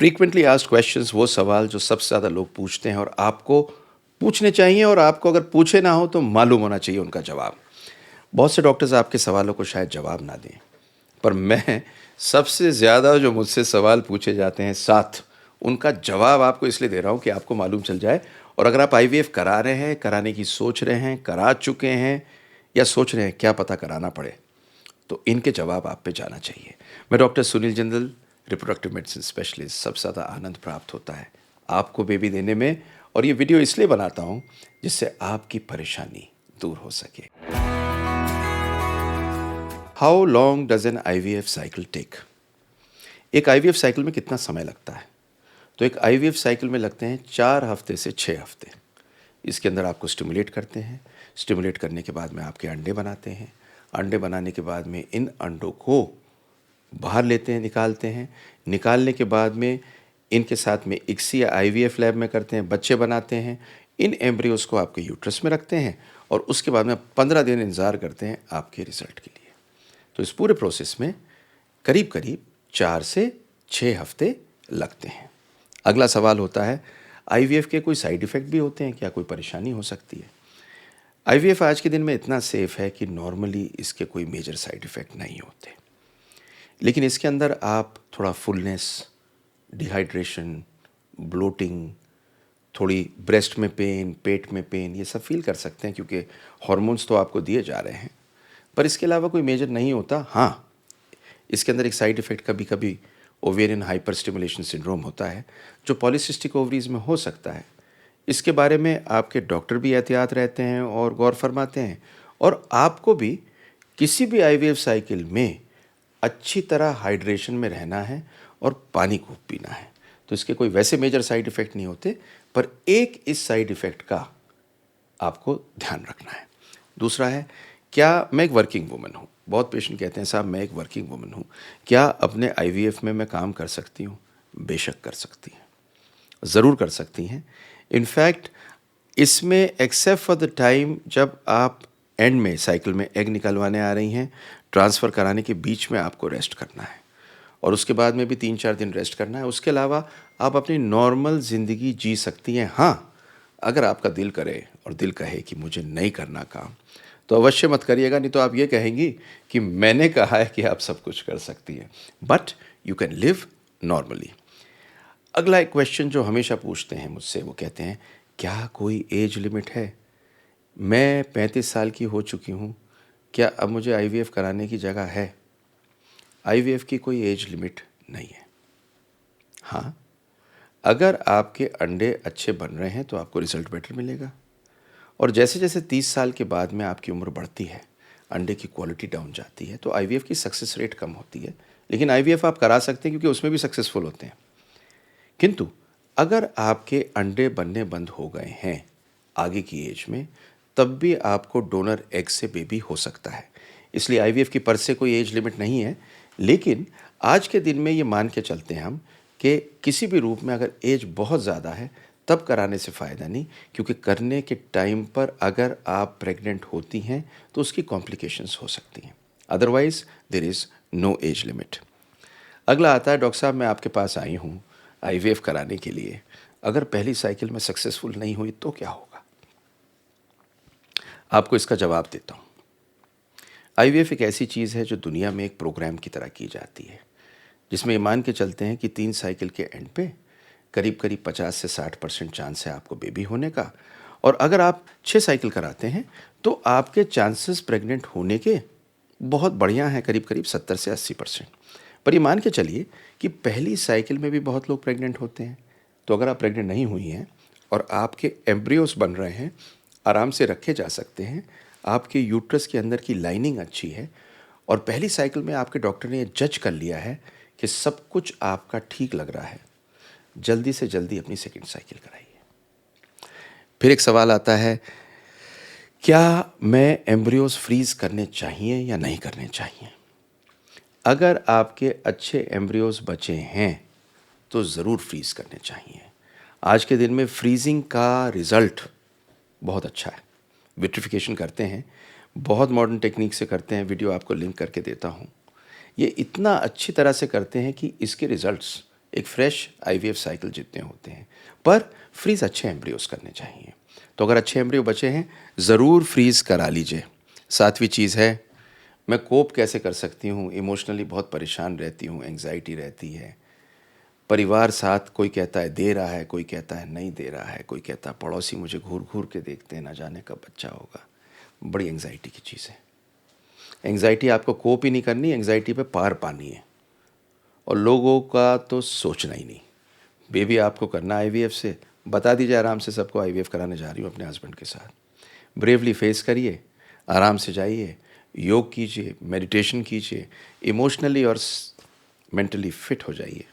Frequently asked questions वो सवाल जो सबसे ज़्यादा लोग पूछते हैं और आपको पूछने चाहिए और आपको अगर पूछे ना हो तो मालूम होना चाहिए उनका जवाब। बहुत से डॉक्टर्स आपके सवालों को शायद जवाब ना दें, पर मैं सबसे ज़्यादा जो मुझसे सवाल पूछे जाते हैं 7 उनका जवाब आपको इसलिए दे रहा हूँ कि आपको मालूम चल जाए। और अगर आप आईवीएफ करा रहे हैं, कराने की सोच रहे हैं, करा चुके हैं या सोच रहे हैं क्या पता कराना पड़े, तो इनके जवाब आप पे जाना चाहिए। मैं doctor Sunil Jindal, reproductive medicine specialist. सबसे ज़्यादा आनंद प्राप्त होता है आपको बेबी देने में, और ये वीडियो इसलिए बनाता हूँ जिससे आपकी परेशानी दूर हो सके। How long does an IVF cycle take? एक आईवीएफ साइकिल में कितना समय लगता है? तो एक आईवीएफ साइकिल में लगते हैं 4 हफ्ते से 6 हफ्ते। इसके अंदर आपको स्टिमुलेट करते हैं, स्टिमुलेट करने के बाद में आपके अंडे बनाते हैं, अंडे बनाने के बाद में इन अंडों को बाहर लेते हैं, निकालते हैं, निकालने के बाद में इनके साथ में ICSI या आईवीएफ लैब में करते हैं, बच्चे बनाते हैं, इन एम्ब्रियोज़ को आपके यूट्रस में रखते हैं और उसके बाद में 15 दिन इंतज़ार करते हैं आपके रिज़ल्ट के लिए। तो इस पूरे प्रोसेस में करीब करीब 4 से 6 हफ्ते लगते हैं। अगला सवाल होता है, आईवीएफ के कोई साइड इफ़ेक्ट भी होते हैं क्या? कोई परेशानी हो सकती है? आईवीएफ आज के दिन में इतना सेफ़ है कि नॉर्मली इसके कोई मेजर साइड इफ़ेक्ट नहीं होते, लेकिन इसके अंदर आप थोड़ा फुलनेस, डिहाइड्रेशन, ब्लोटिंग, थोड़ी ब्रेस्ट में पेन, पेट में पेन, ये सब फील कर सकते हैं क्योंकि हॉर्मोन्स तो आपको दिए जा रहे हैं, पर इसके अलावा कोई मेजर नहीं होता। हाँ, इसके अंदर एक साइड इफ़ेक्ट कभी कभी ओवेरियन हाइपर स्टिमुलेशन सिंड्रोम होता है जो पॉलीसिस्टिक ओवरीज में हो सकता है। इसके बारे में आपके डॉक्टर भी एहतियात रहते हैं और गौर फरमाते हैं, और आपको भी किसी भी आईवीएफ साइकिल में अच्छी तरह हाइड्रेशन में रहना है और पानी खूब पीना है। तो इसके कोई वैसे मेजर साइड इफ़ेक्ट नहीं होते, पर एक इस साइड इफ़ेक्ट का आपको ध्यान रखना है। दूसरा है, क्या मैं एक वर्किंग वुमन हूँ? बहुत पेशेंट कहते हैं साहब मैं एक वर्किंग वुमन हूँ, क्या अपने आईवीएफ में मैं काम कर सकती हूँ? बेशक कर सकती हैं, ज़रूर कर सकती हैं। इनफैक्ट इसमें एक्सेप्ट फॉर द टाइम जब आप एंड में साइकिल में एग निकलवाने आ रही हैं, ट्रांसफ़र कराने के बीच में आपको रेस्ट करना है और उसके बाद में भी 3-4 दिन रेस्ट करना है। उसके अलावा आप अपनी नॉर्मल ज़िंदगी जी सकती हैं। हाँ, अगर आपका दिल करे और दिल कहे कि मुझे नहीं करना काम, तो अवश्य मत करिएगा, नहीं तो आप ये कहेंगी कि मैंने कहा है कि आप सब कुछ कर सकती हैं। But you can live normally. अगला एक क्वेश्चन जो हमेशा पूछते हैं मुझसे, वो कहते हैं क्या कोई एज लिमिट है? मैं 35 साल की हो चुकी हूँ, क्या अब मुझे आईवीएफ कराने की जगह है? आईवीएफ की कोई एज लिमिट नहीं है। हाँ, अगर आपके अंडे अच्छे बन रहे हैं तो आपको रिजल्ट बेटर मिलेगा, और जैसे जैसे 30 साल के बाद में आपकी उम्र बढ़ती है, अंडे की क्वालिटी डाउन जाती है, तो आईवीएफ की सक्सेस रेट कम होती है। लेकिन आईवीएफ आप करा सकते हैं क्योंकि उसमें भी सक्सेसफुल होते हैं। किंतु अगर आपके अंडे बनने बंद हो गए हैं आगे की एज में, तब भी आपको डोनर एग से बेबी हो सकता है। इसलिए आईवीएफ की पर से कोई एज लिमिट नहीं है, लेकिन आज के दिन में ये मान के चलते हैं हम कि किसी भी रूप में अगर एज बहुत ज़्यादा है तब कराने से फ़ायदा नहीं, क्योंकि करने के टाइम पर अगर आप प्रेग्नेंट होती हैं तो उसकी कॉम्प्लिकेशंस हो सकती हैं। Otherwise there is no age limit. अगला आता है, डॉक्टर साहब मैं आपके पास आई हूँ आईवीएफ कराने के लिए, अगर पहली साइकिल में सक्सेसफुल नहीं हुई तो क्या होगा? आपको इसका जवाब देता हूँ। आईवीएफ एक ऐसी चीज़ है जो दुनिया में एक प्रोग्राम की तरह की जाती है, जिसमें ये मान के चलते हैं कि 3 साइकिल के एंड पे करीब करीब 50 से 60% चांस है आपको बेबी होने का, और अगर आप 6 साइकिल कराते हैं तो आपके चांसेस प्रेग्नेंट होने के बहुत बढ़िया हैं, करीब करीब 70 से 80%। पर ये मान के चलिए कि पहली साइकिल में भी बहुत लोग प्रेग्नेंट होते हैं। तो अगर आप प्रेग्नेंट नहीं हुई हैं और आपके एम्ब्रियोस बन रहे हैं, आराम से रखे जा सकते हैं, आपके यूट्रस के अंदर की लाइनिंग अच्छी है, और पहली साइकिल में आपके डॉक्टर ने ये जज कर लिया है कि सब कुछ आपका ठीक लग रहा है, जल्दी से जल्दी अपनी सेकंड साइकिल कराइए। फिर एक सवाल आता है, क्या मैं एम्ब्रियोस फ्रीज करने चाहिए या नहीं करने चाहिए? अगर आपके अच्छे एम्ब्रियोस बचे हैं तो ज़रूर फ्रीज़ करने चाहिए। आज के दिन में फ्रीजिंग का रिज़ल्ट बहुत अच्छा है। विट्रिफिकेशन करते हैं, बहुत मॉडर्न टेक्निक से करते हैं, वीडियो आपको लिंक करके देता हूँ। ये इतना अच्छी तरह से करते हैं कि इसके रिज़ल्ट्स एक फ्रेश आईवीएफ साइकिल जितने होते हैं, पर फ्रीज़ अच्छे एम्ब्रियोज़ करने चाहिए। तो अगर अच्छे एम्ब्रियो बचे हैं, ज़रूर फ्रीज़ करा लीजिए। सातवीं चीज़ है, मैं कोप कैसे कर सकती हूँ, इमोशनली बहुत परेशान रहती हूँ, एंग्जाइटी रहती है, परिवार साथ कोई कहता है दे रहा है, कोई कहता है नहीं दे रहा है, कोई कहता है पड़ोसी मुझे घूर घूर के देखते हैं, ना जाने कब बच्चा होगा। बड़ी एंग्जाइटी की चीज़ है। एंग्जाइटी आपको कोप ही नहीं करनी, एंग्जाइटी पे पार पानी है, और लोगों का तो सोचना ही नहीं। बेबी आपको करना आईवीएफ से, बता दीजिए आराम से सबको आईवीएफ कराने जा रही हूँ अपने हस्बैंड के साथ। ब्रेवली फेस करिए, आराम से जाइए, योग कीजिए, मेडिटेशन कीजिए, इमोशनली और मेंटली फिट हो जाइए।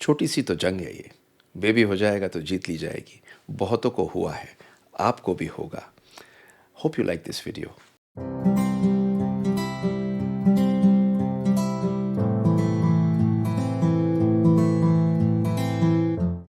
छोटी सी तो जंग है ये, बेबी हो जाएगा तो जीत ली जाएगी। बहुतों को हुआ है, आपको भी होगा। Hope you like this video.